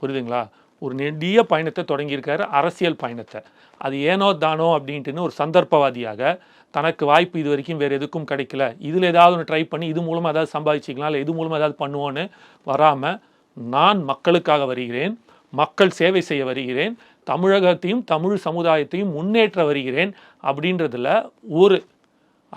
புரியுதுங்களா? ஒரு நெடிய பயணத்தை தொடங்கியிருக்காரு, அரசியல் பயணத்தை. அது ஏனோ தானோ அப்படின்ட்டுன்னு ஒரு சந்தர்ப்பவாதியாக தனக்கு வாய்ப்பு இது வரைக்கும் வேறு எதுக்கும் கிடைக்கல, இதில் ஏதாவது ஒன்று ட்ரை பண்ணி இது மூலமாக ஏதாவது சம்பாதிச்சிக்கலாம், இல்லை இது மூலமாக ஏதாவது பண்ணுவோன்னு வராமல், நான் மக்களுக்காக வருகிறேன், மக்கள் சேவை செய்ய வருகிறேன், தமிழகத்தையும் தமிழ் சமுதாயத்தையும் முன்னேற்ற வருகிறேன் அப்படின்றதுல ஒரு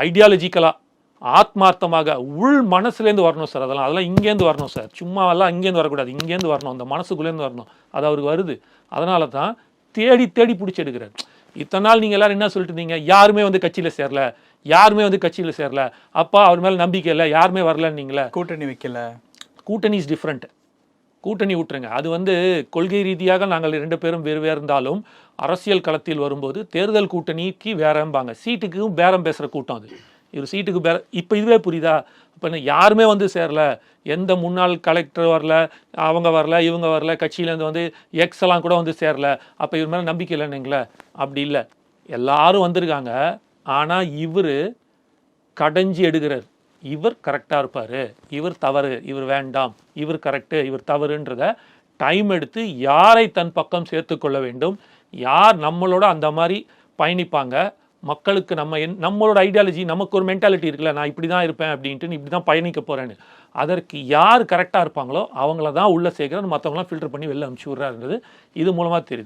ஐடியாலஜிக்கலாக ஆத்மார்த்தமாக உள் மனசுலேருந்து வரணும் சார். அதெல்லாம் இங்கேருந்து வரணும் சார். சும்மாவெல்லாம் இங்கேருந்து வரக்கூடாது, இங்கேருந்து வரணும், அந்த மனசுக்குள்ளேருந்து வரணும். அது அவருக்கு வருது. அதனால தான் தேடி தேடி பிடிச்சி எடுக்கிறார். இத்தனை நாள் நீங்கள் எல்லோரும் என்ன சொல்லிட்டு இருந்தீங்க? யாருமே வந்து கட்சியில் சேரல, யாருமே வந்து கட்சியில் சேரல, அப்பா அவர் மேலே நம்பிக்கை இல்லை, யாருமே வரலன்னீங்களே. கூட்டணி வைக்கல. கூட்டணி இஸ் டிஃப்ரெண்ட். கூட்டணி விட்டுருங்க. அது வந்து கொள்கை ரீதியாக நாங்கள் 2 பேரும் வேறு இருந்தாலும் அரசியல் களத்தில் வரும்போது தேர்தல் கூட்டணிக்கு வேறம்பாங்க, சீட்டுக்கும் பேரம் பேசுகிற கூட்டம் அது. இவர் சீட்டுக்கு பேர இப்போ இதுவே புரியுதா? இப்போ யாருமே வந்து சேரல, எந்த முன்னாள் கலெக்டர் வரல, அவங்க வரல, இவங்க வரல, கட்சியிலேருந்து வந்து எக்ஸெல்லாம் கூட வந்து சேரல, அப்போ இவர் மேலே நம்பிக்கை இல்லைன்னுங்களே. அப்படி இல்லை, எல்லாரும் வந்திருக்காங்க. ஆனால் இவர் கடைஞ்சி எடுக்கிறார். இவர் கரெக்டாக இருப்பார், இவர் தவறு, இவர் வேண்டாம், இவர் கரெக்டு, இவர் தவறுன்றத டைம் எடுத்து யாரை தன் பக்கம் சேர்த்து கொள்ள வேண்டும், யார் நம்மளோட அந்த மாதிரி பயணிப்பாங்க, மக்களுக்கு நம்மளோட ஐடியாலஜி, நமக்கு ஒரு மென்டாலிட்டி இருக்குல்ல, நான் இப்படி தான் இருப்பேன் அப்படின்ட்டு, இப்படி தான் பயணிக்க போகிறேன்னு, அதற்கு யார் கரெக்டாக இருப்பாங்களோ அவங்கள தான் உள்ளே சேர்க்குறது, மற்றவங்களாம் ஃபில்டர் பண்ணி வெளில அனுப்பிச்சி விட்றாருன்றது இது மூலமாக தெரியுது.